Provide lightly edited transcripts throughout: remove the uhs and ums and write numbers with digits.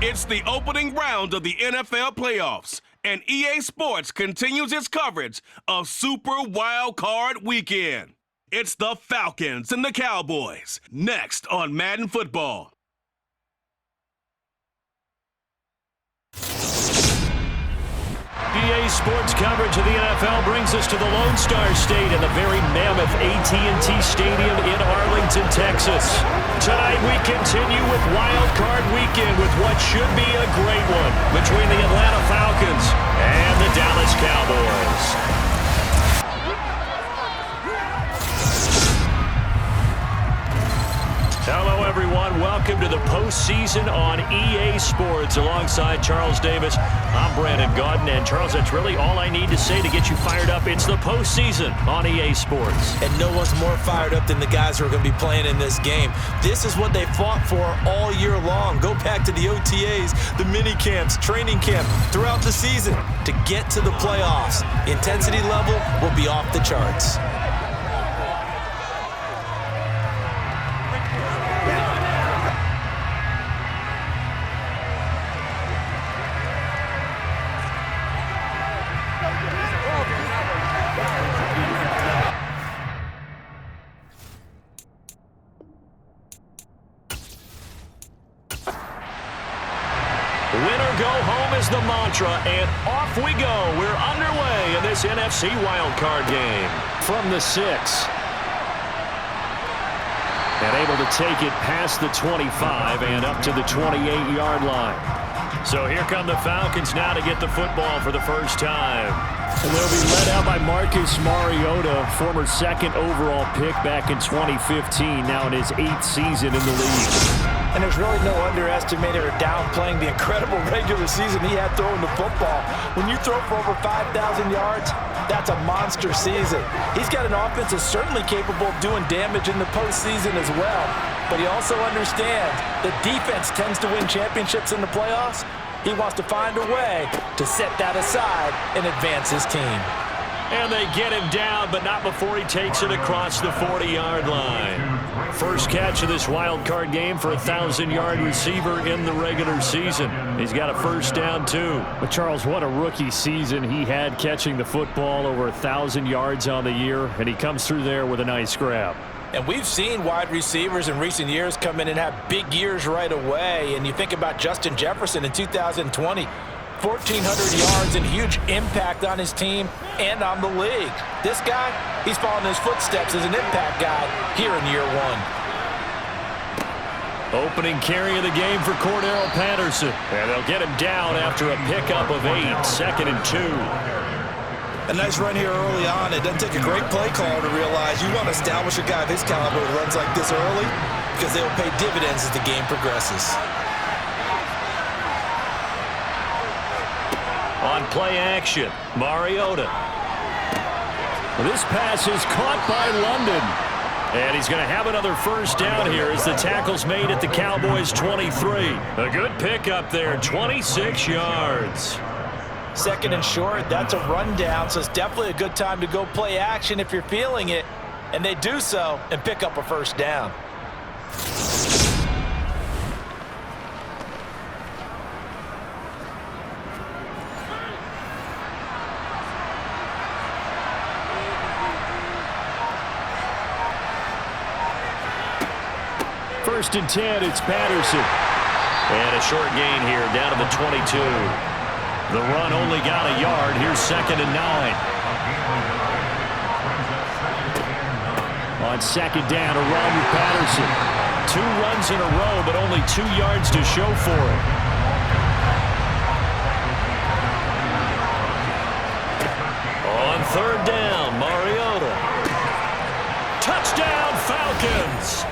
It's the opening round of the NFL playoffs, and EA Sports continues its coverage of Super Wildcard Weekend. It's the Falcons and the Cowboys, next on Madden Football. EA Sports coverage of the NFL brings us to the Lone Star State and the very mammoth AT&T Stadium in Arlington, Texas. Tonight we continue with Wild Card Weekend with what should be a great one between the Atlanta Falcons and the Dallas Cowboys. Hello, everyone. Welcome to the postseason on EA Sports. Alongside Charles Davis, I'm Brandon Gaudin. And, Charles, that's really all I need to say to get you fired up. It's the postseason on EA Sports. And no one's more fired up than the guys who are going to be playing in this game. This is what they fought for all year long. Go back to the OTAs, the mini camps, training camp, throughout the season to get to the playoffs. Intensity level will be off the charts. Winner go home is the mantra, and off we go. We're underway in this NFC wildcard game. From the 6. And able to take it past the 25 and up to the 28-yard line. So here come the Falcons now to get the football for the first time. And they'll be led out by Marcus Mariota, former second overall pick back in 2015, now in his 8th season in the league. And there's really no underestimating or downplaying the incredible regular season he had throwing the football. When you throw for over 5,000 yards, that's a monster season. He's got an offense that's certainly capable of doing damage in the postseason as well. But he also understands that defense tends to win championships in the playoffs. He wants to find a way to set that aside and advance his team. And they get him down, but not before he takes it across the 40-yard line. First catch of this wild card game for a 1,000-yard receiver in the regular season. He's got a first down, too. But, Charles, what a rookie season he had catching the football, over 1,000 yards on the year, and he comes through there with a nice grab. And we've seen wide receivers in recent years come in and have big years right away. And you think about Justin Jefferson in 2020, 1,400 yards and huge impact on his team and on the league. This guy, he's following his footsteps as an impact guy here in year one. Opening carry of the game for Cordell Patterson. And they'll get him down after a pickup of 8, 2nd and 2. A nice run here early on. It doesn't take a great play caller to realize you want to establish a guy of his caliber who runs like this early because they will pay dividends as the game progresses. On play action, Mariota. This pass is caught by London. And he's going to have another first down here as the tackle's made at the Cowboys' 23. A good pickup there, 26 yards. 2nd and short, that's a rundown, so it's definitely a good time to go play action if you're feeling it. And they do so and pick up a first down. First and 10, it's Patterson. And a short gain here down to the 22. The run only got a yard. Here's 2nd and 9. On 2nd down, a run with Patterson. 2 runs in a row, but only 2 yards to show for it. On 3rd down, Mariota. Touchdown, Falcons!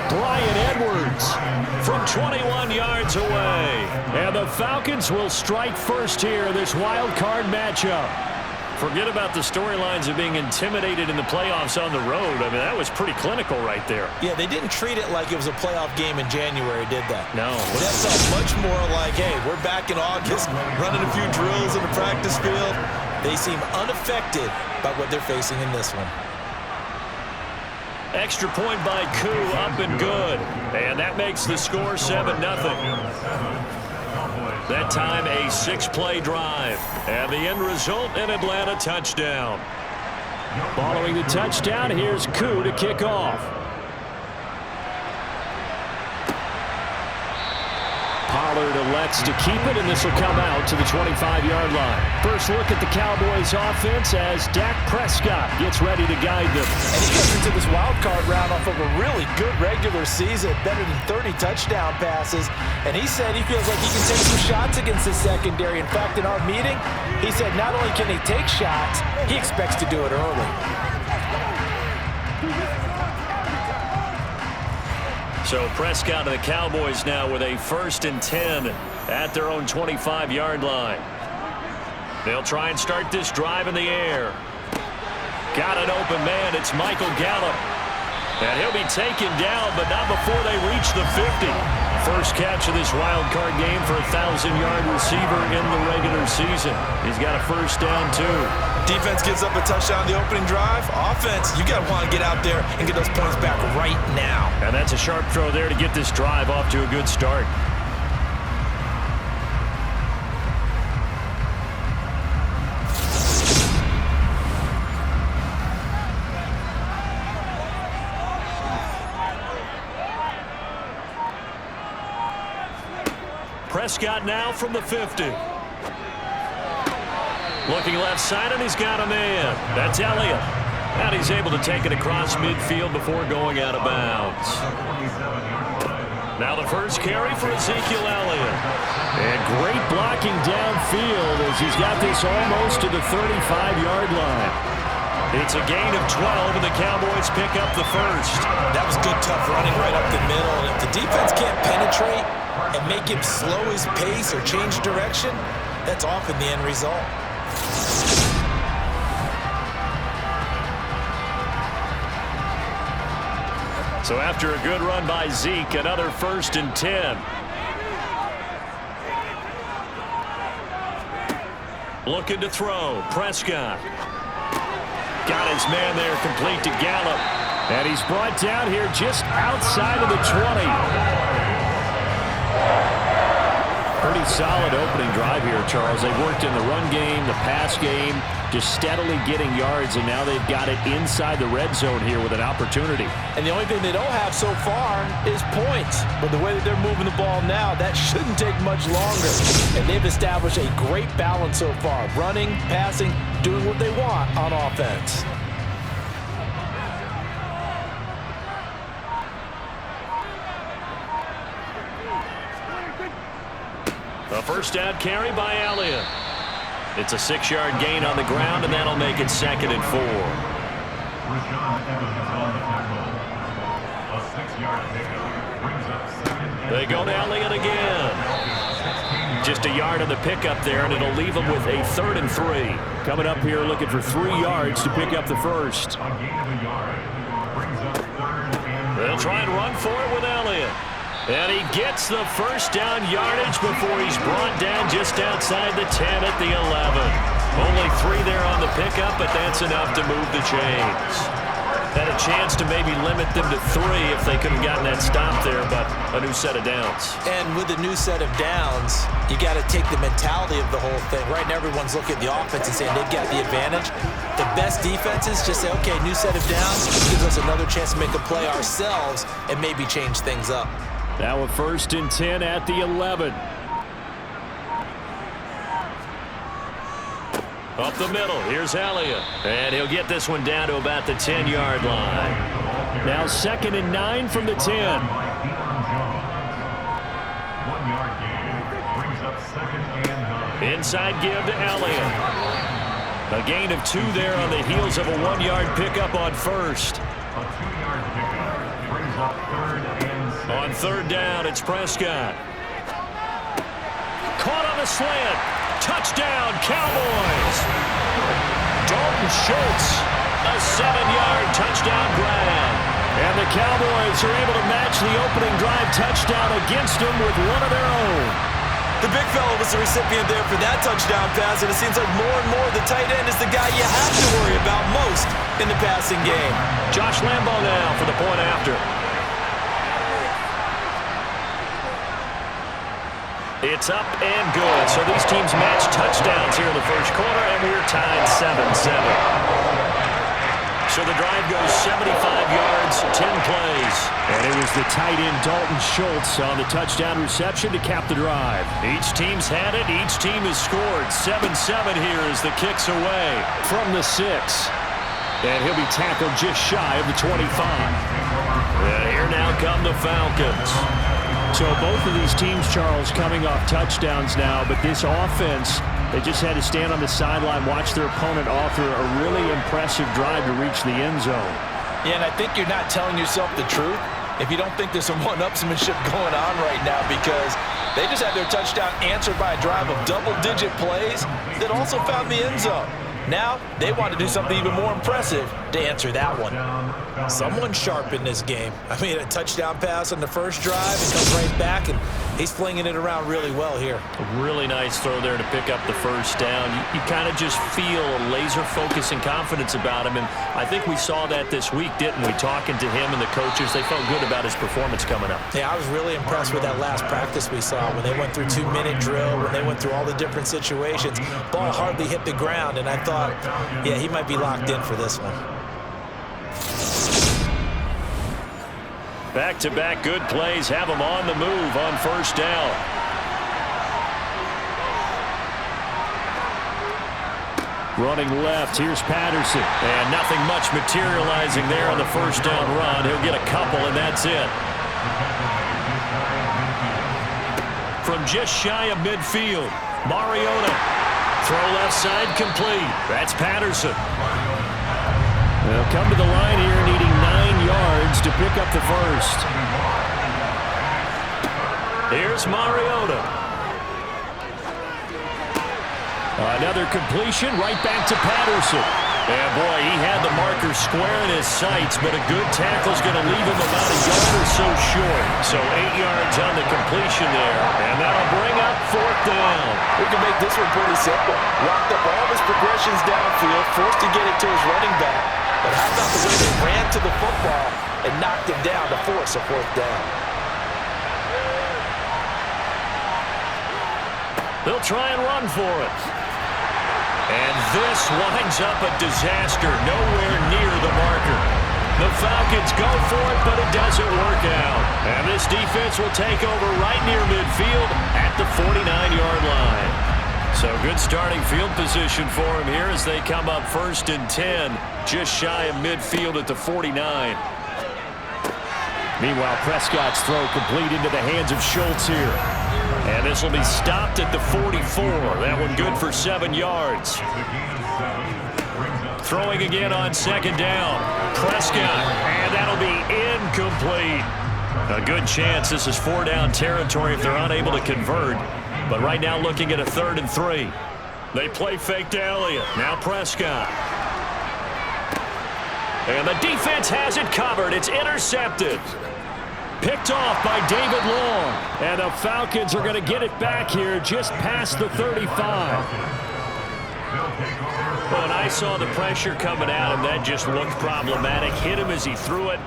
Bryan Edwards from 21 yards away. And the Falcons will strike first here, this wild card matchup. Forget about the storylines of being intimidated in the playoffs on the road. I mean, that was pretty clinical right there. Yeah, they didn't treat it like it was a playoff game in January, did they? No. That felt much more like, hey, we're back in August, running a few drills in the practice field. They seem unaffected by what they're facing in this one. Extra point by Koo, up and good. And that makes the score 7-0. That time a 6-play drive. And the end result, an Atlanta touchdown. Following the touchdown, here's Koo to kick off. Pollard elects to keep it, and this will come out to the 25-yard line. First look at the Cowboys offense as Dak Prescott gets ready to guide them. And he comes into this wild card round off of a really good regular season, better than 30 touchdown passes. And he said he feels like he can take some shots against the secondary. In fact, in our meeting, he said not only can he take shots, he expects to do it early. So Prescott and the Cowboys now with a 1st and 10 at their own 25-yard line. They'll try and start this drive in the air. Got an open man. It's Michael Gallup. And he'll be taken down, but not before they reach the 50. First catch of this wild card game for a 1,000-yard receiver in the regular season. He's got a first down, too. Defense gives up a touchdown the opening drive. Offense, you got to want to get out there and get those points back right now. And that's a sharp throw there to get this drive off to a good start. Prescott now from the 50. Looking left side, and he's got a man. That's Elliott. And he's able to take it across midfield before going out of bounds. Now the first carry for Ezekiel Elliott. And great blocking downfield as he's got this almost to the 35-yard line. It's a gain of 12, and the Cowboys pick up the first. That was good, tough running right up the middle. And if the defense can't penetrate and make him slow his pace or change direction, that's often the end result. So after a good run by Zeke, another 1st and 10. Looking to throw. Prescott. Got his man there, complete to Gallup. And he's brought down here just outside of the 20. Pretty solid opening drive here, Charles. They've worked in the run game, the pass game, just steadily getting yards, and now they've got it inside the red zone here with an opportunity. And the only thing they don't have so far is points. But the way that they're moving the ball now, that shouldn't take much longer. And they've established a great balance so far. Running, passing, doing what they want on offense. A first down carry by Elliott. It's a 6-yard gain on the ground, and that'll make it 2nd and 4. They go to Elliott again. Just a yard on the pickup there, and it'll leave them with a 3rd and 3. Coming up here looking for 3 yards to pick up the first. They'll try and run for it with Elliott. And he gets the first down yardage before he's brought down just outside the 10 at the 11. Only 3 there on the pickup, but that's enough to move the chains. Had a chance to maybe limit them to 3 if they could have gotten that stop there, but a new set of downs. And with a new set of downs, you got to take the mentality of the whole thing. Right now, everyone's looking at the offense and saying they've got the advantage. The best defenses just say, okay, new set of downs gives us another chance to make a play ourselves and maybe change things up. Now a 1st and 10 at the 11. Up the middle, here's Elliott. And he'll get this one down to about the 10-yard line. Now 2nd and 9 from the 10. Inside give to Elliott. A gain of 2 there on the heels of a 1-yard pickup on first. On 3rd down, it's Prescott. Caught on the slant. Touchdown, Cowboys. Dalton Schultz, a 7-yard touchdown grab. And the Cowboys are able to match the opening drive touchdown against them with one of their own. The big fella was the recipient there for that touchdown pass, and it seems like more and more the tight end is the guy you have to worry about most in the passing game. Josh Lambo now for the point after. It's up and good. So these teams match touchdowns here in the first quarter, and we're tied 7-7. So the drive goes 75 yards, 10 plays. And it was the tight end Dalton Schultz on the touchdown reception to cap the drive. Each team's had it. Each team has scored. 7-7 here as the kick's away. From the 6. And he'll be tackled just shy of the 25. And here now come the Falcons. So both of these teams, Charles, coming off touchdowns now, but this offense, they just had to stand on the sideline, watch their opponent author a really impressive drive to reach the end zone. Yeah, and I think you're not telling yourself the truth if you don't think there's some one-upsmanship going on right now, because they just had their touchdown answered by a drive of double-digit plays that also found the end zone. Now, they want to do something even more impressive to answer that one. Someone's sharp in this game. I mean, a touchdown pass on the first drive, and comes right back, and he's flinging it around really well here. A really nice throw there to pick up the first down. You kind of just feel a laser focus and confidence about him, and I think we saw that this week, didn't we? Talking to him and the coaches, they felt good about his performance coming up. Yeah, I was really impressed with that last practice we saw when they went through 2-minute drill, when they went through all the different situations. Ball hardly hit the ground, and I thought, yeah, he might be locked in for this one. Back-to-back good plays have him on the move on first down. Running left, here's Patterson. And nothing much materializing there on the first down run. He'll get a couple, and that's it. From just shy of midfield, Mariota. Throw left side complete. That's Patterson. They'll come to the line here needing 9 yards to pick up the first. Here's Mariota. Another completion right back to Patterson. And boy, he had the marker square in his sights, but a good tackle's going to leave him about a yard or so short. So 8 yards on the completion there, and that'll bring up fourth down. We can make this one pretty simple. Locked up all his progressions downfield, forced to get it to his running back. But how about the way they ran to the football and knocked him down to force a fourth down? They'll try and run for it. And this winds up a disaster, nowhere near the marker. The Falcons go for it, but it doesn't work out. And this defense will take over right near midfield at the 49-yard line. So good starting field position for him here as they come up 1st and 10, just shy of midfield at the 49. Meanwhile, Prescott's throw complete into the hands of Schultz here. And this will be stopped at the 44. That one good for 7 yards. Throwing again on 2nd down. Prescott, and that'll be incomplete. A good chance this is 4-down territory if they're unable to convert. But right now looking at a 3rd and 3. They play fake to Elliott. Now Prescott. And the defense has it covered. It's intercepted. Picked off by David Long. And the Falcons are going to get it back here just past the 35. Well, and I saw the pressure coming at him. That just looked problematic. Hit him as he threw it,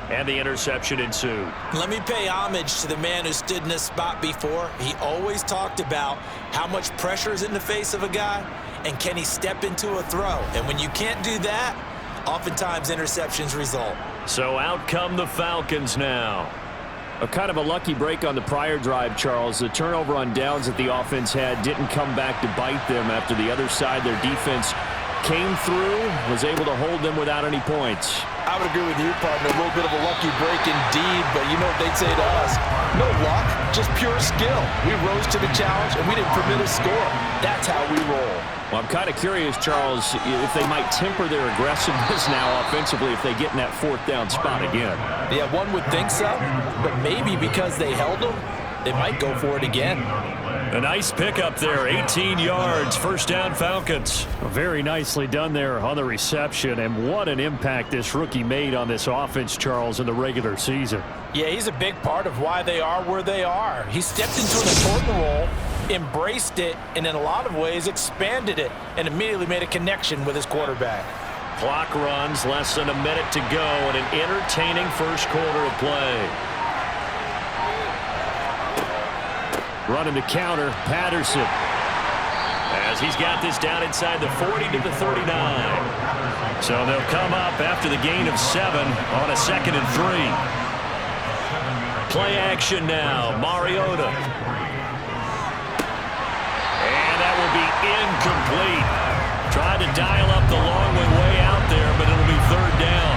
and the interception ensued. Let me pay homage to the man who stood in this spot before. He always talked about how much pressure is in the face of a guy, and can he step into a throw. And when you can't do that, oftentimes interceptions result. So out come the Falcons now. A kind of a lucky break on the prior drive, Charles. The turnover on downs that the offense had didn't come back to bite them after the other side. Their defense came through, was able to hold them without any points. I would agree with you, partner. A little bit of a lucky break indeed, but you know what they'd say to us? No luck, just pure skill. We rose to the challenge, and we didn't permit a score. That's how we roll. Well, I'm kind of curious, Charles, if they might temper their aggressiveness now offensively if they get in that 4th down spot again. Yeah, one would think so, but maybe because they held them, they might go for it again. A nice pickup there, 18 yards, 1st down Falcons. Very nicely done there on the reception, and what an impact this rookie made on this offense, Charles, in the regular season. Yeah, he's a big part of why they are where they are. He stepped into an important role, embraced it, and in a lot of ways expanded it, and immediately made a connection with his quarterback. Clock runs, less than a minute to go, and an entertaining first quarter of play. Running the counter, Patterson. As he's got this down inside the 40 to the 39. So they'll come up after the gain of 7 on a 2nd and 3. Play action now, Mariota. And that will be incomplete. Tried to dial up the long way out there, but it'll be 3rd down.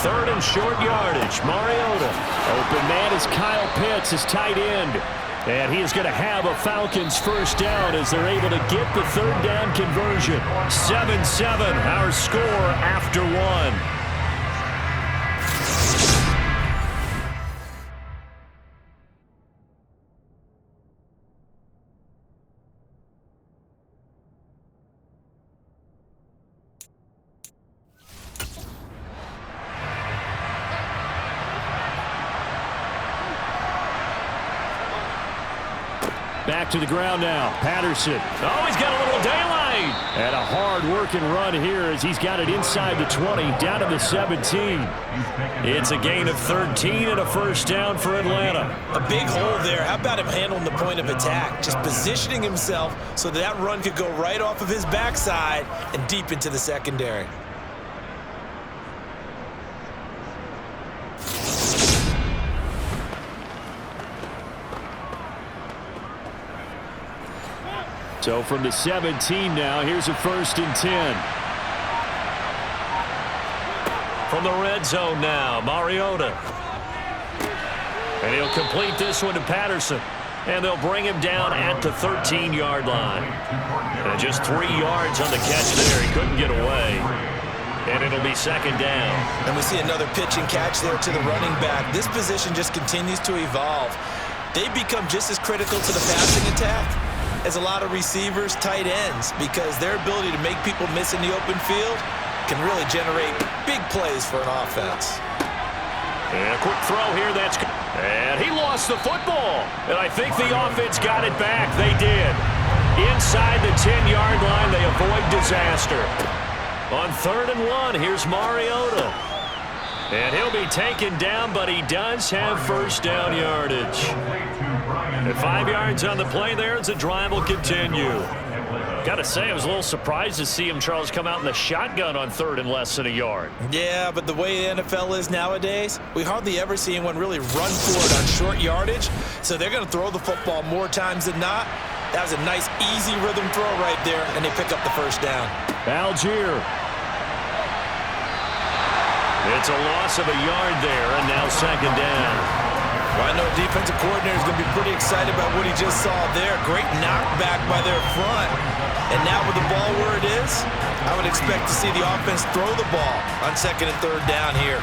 3rd and short yardage, Mariota. Open man is Kyle Pitts, his tight end. And he is going to have a Falcons first down as they're able to get the 3rd down conversion. 7-7, our score after 1. Back to the ground now. Patterson. Oh, he's got a little daylight. And a hard-working run here as he's got it inside the 20, down to the 17. It's a gain of 13 and a first down for Atlanta. A big hole there. How about him handling the point of attack? Just positioning himself so that run could go right off of his backside and deep into the secondary. So from the 17 now, here's a 1st and 10. From the red zone now, Mariota. And he'll complete this one to Patterson. And they'll bring him down at the 13-yard line. And just 3 yards on the catch there. He couldn't get away. And it'll be 2nd down. And we see another pitch and catch there to the running back. This position just continues to evolve. They become just as critical to the passing attack as a lot of receivers, tight ends, because their ability to make people miss in the open field can really generate big plays for an offense. And a quick throw here. And he lost the football. And I think the offense got it back. They did. Inside the 10-yard line, they avoid disaster. On 3rd and 1, here's Mariota. And he'll be taken down, but he does have first down yardage. And 5 yards on the play there as the drive will continue. Got to say, I was a little surprised to see him, Charles, come out in the shotgun on 3rd and less than a yard. Yeah, but the way the NFL is nowadays, we hardly ever see anyone really run for it on short yardage. So they're going to throw the football more times than not. That was a nice, easy rhythm throw right there, and they pick up the first down. Algier. It's a loss of a yard there, and now 2nd down. Well, I know the defensive coordinator is going to be pretty excited about what he just saw there. Great knockback by their front. And now with the ball where it is, I would expect to see the offense throw the ball on 2nd and 3rd down here.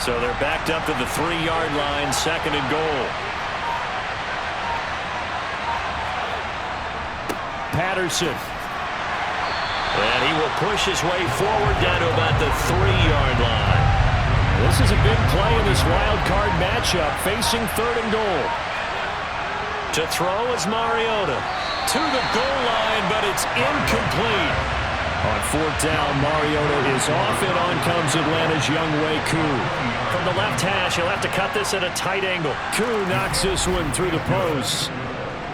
So they're backed up to the 3-yard line, 2nd and goal. Patterson. And he will push his way forward down to about the 3-yard line. This is a big play in this wild card matchup, facing 3rd and goal. To throw is Mariota. To the goal line, but it's incomplete. On 4th down, Mariota is off, and on comes Atlanta's Younghoe Koo. From the left hash, he'll have to cut this at a tight angle. Koo knocks this one through the post.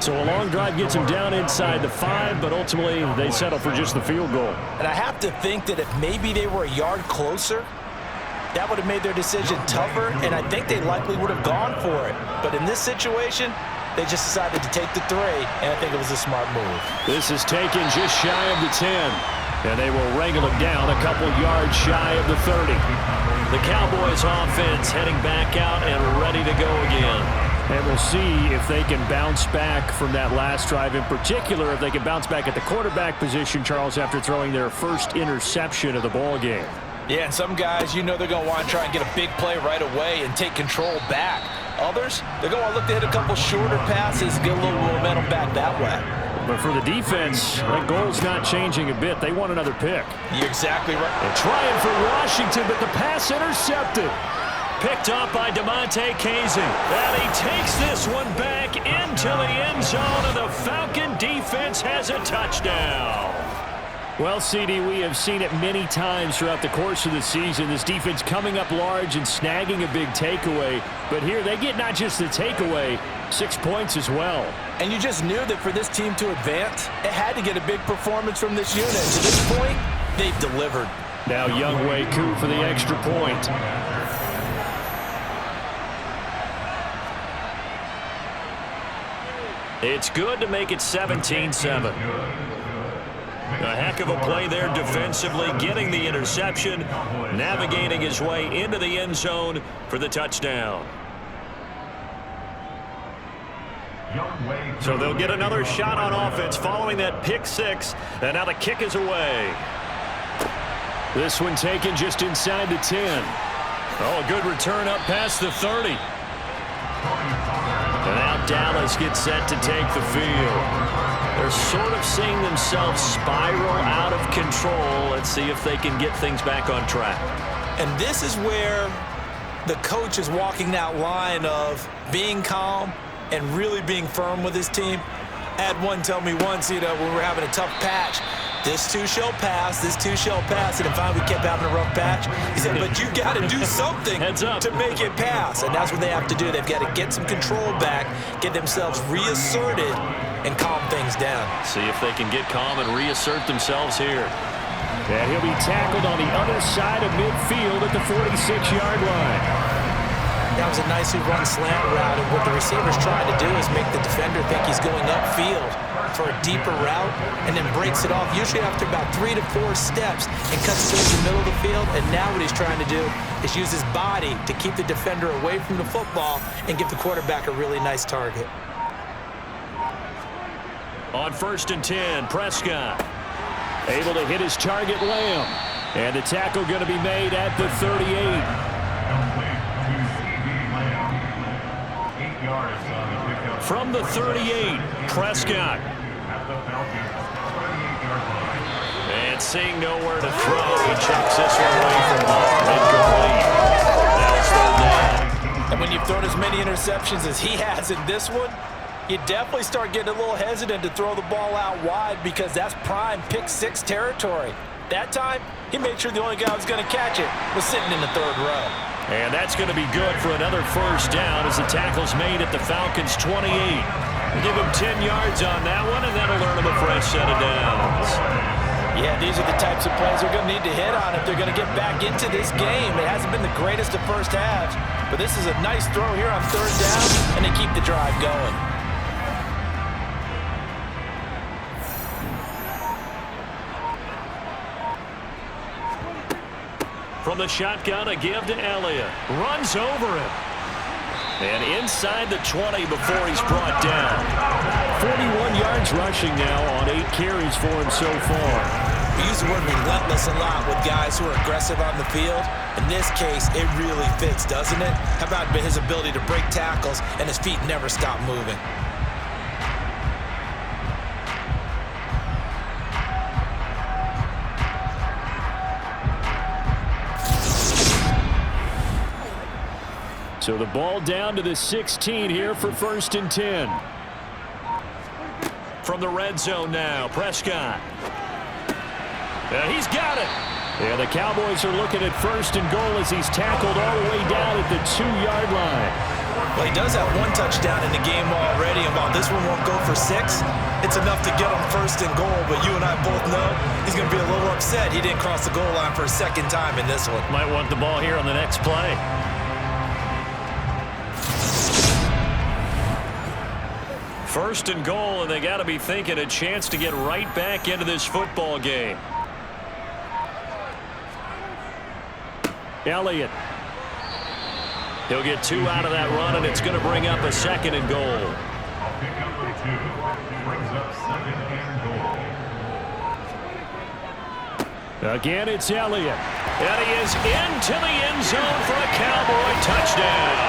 So a long drive gets him down inside the 5, but ultimately they settle for just the field goal. And I have to think that if maybe they were a yard closer, that would have made their decision tougher, and I think they likely would have gone for it. But in this situation, they just decided to take the 3, and I think it was a smart move. This is taken just shy of the 10, and they will wrangle him down a couple yards shy of the 30. The Cowboys offense heading back out and ready to go again. And we'll see if they can bounce back from that last drive, in particular if they can bounce back at the quarterback position, Charles, after throwing their first interception of the ball game. Yeah, and some guys, you know they're going to want to try and get a big play right away and take control back. Others, they're going to look to hit a couple shorter passes, get a little momentum back that way. But for the defense, that goal's not changing a bit. They want another pick. You're exactly right. And trying for Washington, but the pass intercepted. Picked up by DeMonte Casey. And he takes this one back into the end zone, and the Falcon defense has a touchdown. Well, CD, we have seen it many times throughout the course of the season. This defense coming up large and snagging a big takeaway. But here they get not just the takeaway, 6 points as well. And you just knew that for this team to advance, it had to get a big performance from this unit. To this point, they've delivered. Now Younghoe Koo for the extra point. It's good to make it 17-7. A heck of a play there defensively, getting the interception, navigating his way into the end zone for the touchdown. So they'll get another shot on offense following that pick six, and now the kick is away. This one taken just inside the 10. Oh, a good return up past the 30. And now Dallas gets set to take the field. They're sort of seeing themselves spiral out of control. Let's see if they can get things back on track. And this is where the coach is walking that line of being calm and really being firm with his team. I had one tell me once, when we were having a tough patch, this too shall pass, this too shall pass. And finally we kept having a rough patch. He said, but you got to do something to make it pass. And that's what they have to do. They've got to get some control back, get themselves reasserted, and calm things down. See if they can get calm and reassert themselves here. And he'll be tackled on the other side of midfield at the 46-yard line. That was a nicely run slant route, and what the receiver's trying to do is make the defender think he's going upfield for a deeper route and then breaks it off, usually after about 3 to 4 steps, and cuts towards the middle of the field. And now what he's trying to do is use his body to keep the defender away from the football and give the quarterback a really nice target. On 1st and 10, Prescott able to hit his target, Lamb. And the tackle going to be made at the 38. From the 38, Prescott. And seeing nowhere to throw, he chucks this one away from home. Incomplete. That's third down. And when you've thrown as many interceptions as he has in this one, you definitely start getting a little hesitant to throw the ball out wide, because that's prime pick six territory. That time, he made sure the only guy who was going to catch it was sitting in the third row. And that's going to be good for another first down as the tackle's made at the Falcons' 28. We'll give him 10 yards on that one, and that'll earn him a fresh set of downs. Yeah, these are the types of plays they're going to need to hit on if they're going to get back into this game. It hasn't been the greatest of first halves, but this is a nice throw here on third down, and they keep the drive going. From the shotgun, a give to Elliott. Runs over him. And inside the 20 before he's brought down. 41 yards rushing now on 8 carries for him so far. We use the word relentless a lot with guys who are aggressive on the field. In this case, it really fits, doesn't it? How about his ability to break tackles and his feet never stop moving? So the ball down to the 16 here for 1st and 10. From the red zone now, Prescott. He's got it. Yeah, the Cowboys are looking at 1st and goal as he's tackled all the way down at the 2-yard line. Well, he does have 1 touchdown in the game already, and while this one won't go for 6, it's enough to get him 1st and goal. But you and I both know he's going to be a little upset he didn't cross the goal line for a second time in this one. Might want the ball here on the next play. 1st and goal, and they got to be thinking a chance to get right back into this football game. Elliott. He'll get 2 out of that run, and it's going to bring up a 2nd and goal. Again, it's Elliott. And he is into the end zone for a Cowboy touchdown.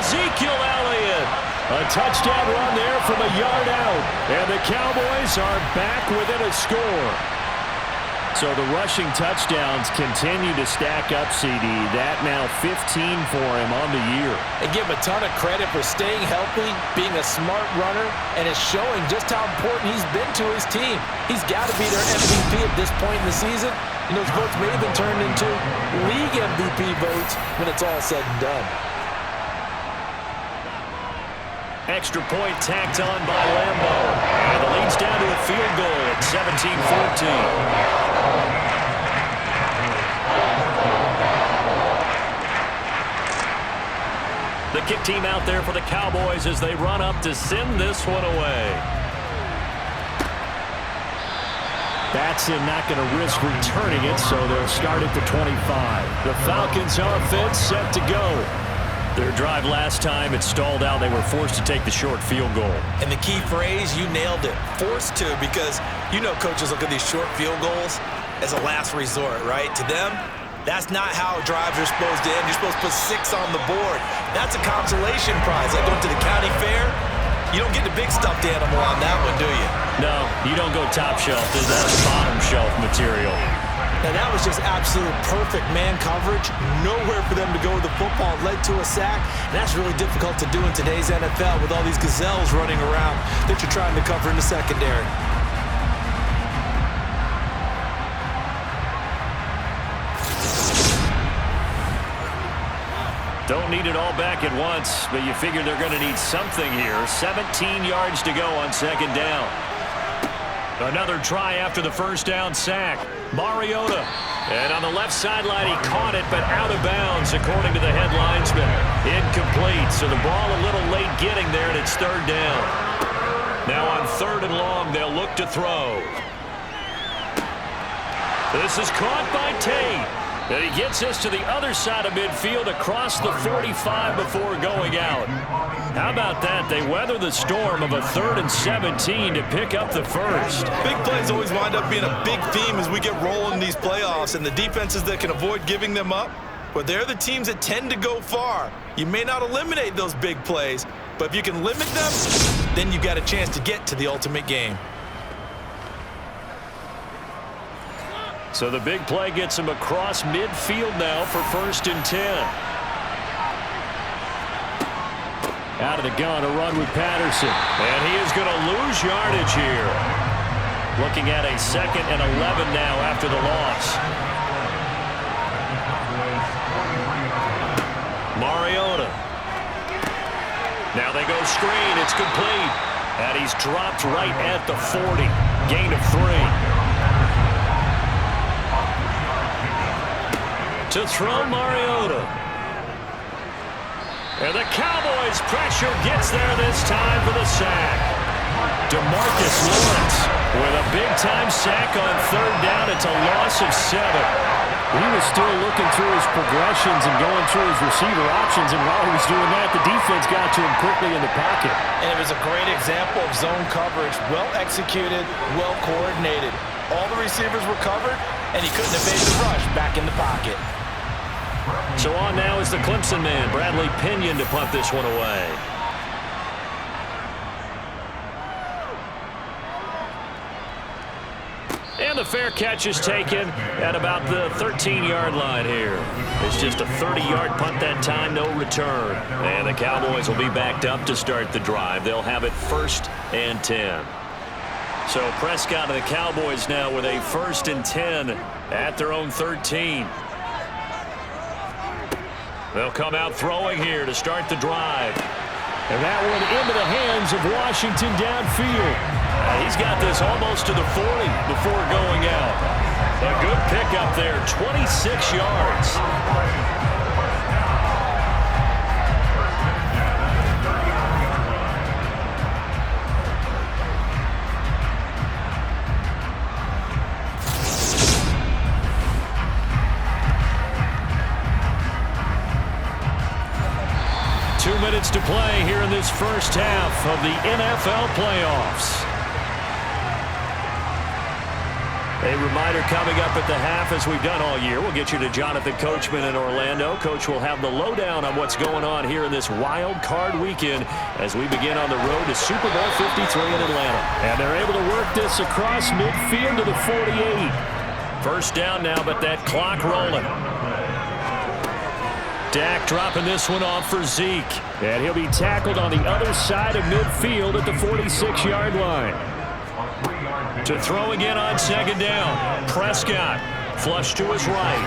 Ezekiel Elliott A touchdown run there from a yard out. And the Cowboys are back within a score. So the rushing touchdowns continue to stack up, CD. That now 15 for him on the year. And give him a ton of credit for staying healthy, being a smart runner, and it's showing just how important he's been to his team. He's got to be their MVP at this point in the season. And those votes may have been turned into league MVP votes when it's all said and done. Extra point tacked on by Lambo. And the lead's down to a field goal at 17-14. The kick team out there for the Cowboys as they run up to send this one away. Batson not going to risk returning it, so they'll start at the 25. The Falcons offense set to go. Their drive last time, it stalled out. They were forced to take the short field goal. And the key phrase, you nailed it, forced to, because you know coaches look at these short field goals as a last resort, right? To them, that's not how drives are supposed to end. You're supposed to put 6 on the board. That's a consolation prize. Like going to the county fair, you don't get the big stuffed animal on that one, do you? No, you don't go top shelf. That's bottom shelf material. And that was just absolute perfect man coverage. Nowhere for them to go with the football. Led to a sack. And that's really difficult to do in today's NFL with all these gazelles running around that you're trying to cover in the secondary. Don't need it all back at once, but you figure they're going to need something here. 17 yards to go on second down. Another try after the first down sack. Mariota. And on the left sideline, he caught it, but out of bounds, according to the head linesman. Incomplete, so the ball a little late getting there, and it's third down. Now on third and long, they'll look to throw. This is caught by Tate. And he gets us to the other side of midfield across the 45 before going out. How about that? They weather the storm of a 3rd and 17 to pick up the first. Big plays always wind up being a big theme as we get rolling in these playoffs, and the defenses that can avoid giving them up, but they're the teams that tend to go far. You may not eliminate those big plays, but if you can limit them, then you've got a chance to get to the ultimate game. So the big play gets him across midfield now for 1st and 10. Out of the gun, a run with Patterson. And he is going to lose yardage here. Looking at a 2nd and 11 now after the loss. Mariota. Now they go screen. It's complete. And he's dropped right at the 40. Gain of 3. To throw Mariota. And the Cowboys pressure gets there this time for the sack. DeMarcus Lawrence with a big-time sack on 3rd down. It's a loss of 7. He was still looking through his progressions and going through his receiver options, and while he was doing that, the defense got to him quickly in the pocket. And it was a great example of zone coverage. Well executed, well coordinated. All the receivers were covered, and he couldn't evade the rush back in the pocket. So on now is the Clemson man, Bradley Pinion, to punt this one away. And the fair catch is taken at about the 13-yard line here. It's just a 30-yard punt that time, no return. And the Cowboys will be backed up to start the drive. They'll have it 1st and 10. So Prescott and the Cowboys now with a 1st and 10 at their own 13. They'll come out throwing here to start the drive. And that one into the hands of Washington downfield. He's got this almost to the 40 before going out. A good pickup there, 26 yards. To play here in this first half of the NFL playoffs. A reminder coming up at the half, as we've done all year. We'll get you to Jonathan Coachman in Orlando. Coach will have the lowdown on what's going on here in this wild card weekend as we begin on the road to Super Bowl 53 in Atlanta. And they're able to work this across midfield to the 48. First down now, but that clock rolling. Dak dropping this one off for Zeke. And he'll be tackled on the other side of midfield at the 46-yard line. To throw again on second down. Prescott flush to his right.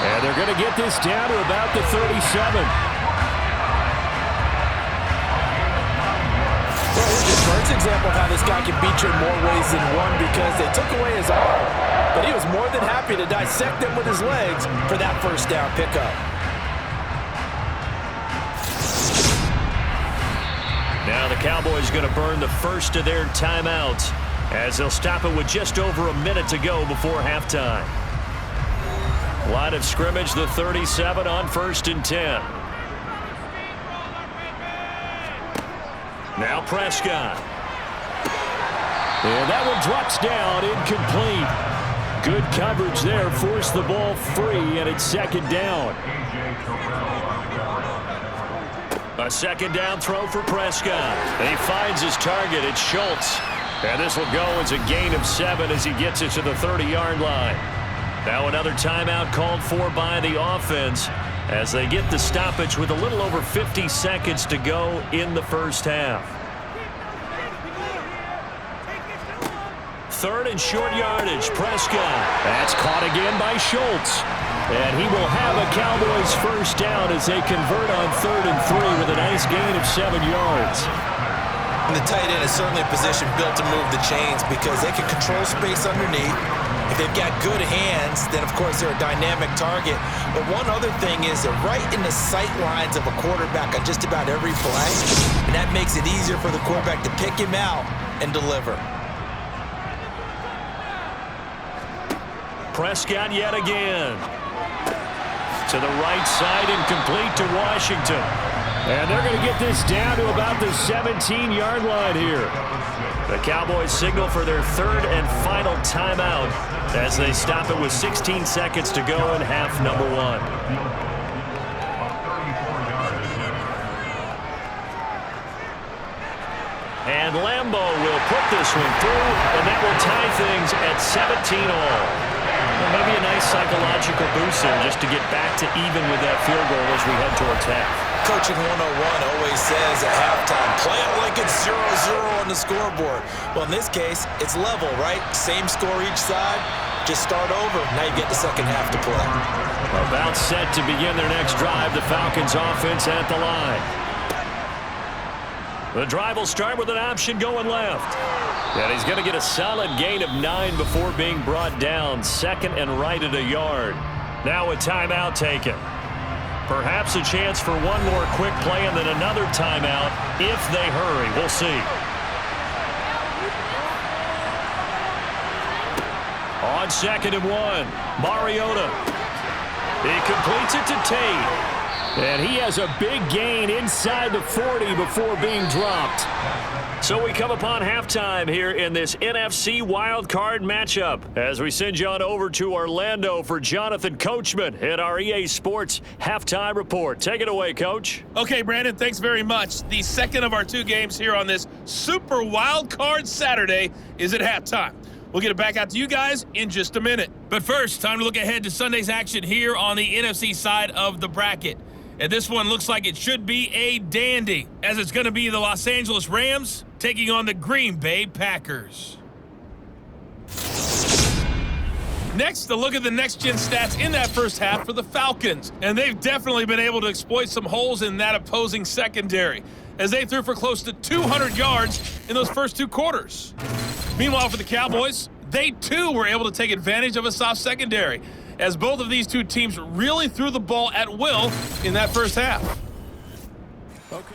And they're going to get this down to about the 37. Well, here's the first example of how this guy can beat you in more ways than one, because they took away his arm, but he was more than happy to dissect them with his legs for that first down pickup. Now the Cowboys going to burn the first of their timeouts as they'll stop it with just over a minute to go before halftime. Line of scrimmage, the 37 on 1st and 10. Now Prescott. And that one drops down, incomplete. Good coverage there, forced the ball free, and it's second down. A second down throw for Prescott. And he finds his target. It's Schultz. And this will go as a gain of 7 as he gets it to the 30-yard line. Now another timeout called for by the offense as they get the stoppage with a little over 50 seconds to go in the first half. Third and short yardage, Prescott. That's caught again by Schultz. And he will have a Cowboys first down as they convert on 3rd and 3 with a nice gain of 7 yards. And the tight end is certainly a position built to move the chains because they can control space underneath. If they've got good hands, then of course they're a dynamic target. But one other thing is they're right in the sight lines of a quarterback on just about every play. And that makes it easier for the quarterback to pick him out and deliver. Prescott yet again. To the right side, incomplete to Washington. And they're going to get this down to about the 17-yard line here. The Cowboys signal for their third and final timeout as they stop it with 16 seconds to go in half number 1. And Lambeau will put this one through, and that will tie things at 17 all. Well, maybe a nice psychological boost there just to get back to even with that field goal as we head towards half. Coaching 101 always says at halftime, play it like it's 0-0 on the scoreboard. Well, in this case, it's level, right? Same score each side. Just start over. Now you get the second half to play. About set to begin their next drive. The Falcons offense at the line. The drive will start with an option going left. And he's going to get a solid gain of 9 before being brought down. Second and right at a yard. Now a timeout taken. Perhaps a chance for one more quick play and then another timeout if they hurry. We'll see. On 2nd and 1, Mariota. He completes it to Tate. And he has a big gain inside the 40 before being dropped. So we come upon halftime here in this NFC wildcard matchup as we send you on over to Orlando for Jonathan Coachman at our EA Sports Halftime Report. Take it away, Coach. Okay, Brandon, thanks very much. The second of our 2 games here on this Super Wildcard Saturday is at halftime. We'll get it back out to you guys in just a minute. But first, time to look ahead to Sunday's action here on the NFC side of the bracket. And this one looks like it should be a dandy, as it's going to be the Los Angeles Rams taking on the Green Bay Packers. Next, a look at the next-gen stats in that first half for the Falcons. And they've definitely been able to exploit some holes in that opposing secondary, as they threw for close to 200 yards in those first 2 quarters. Meanwhile, for the Cowboys, they too were able to take advantage of a soft secondary, as both of these 2 teams really threw the ball at will in that first half. Okay.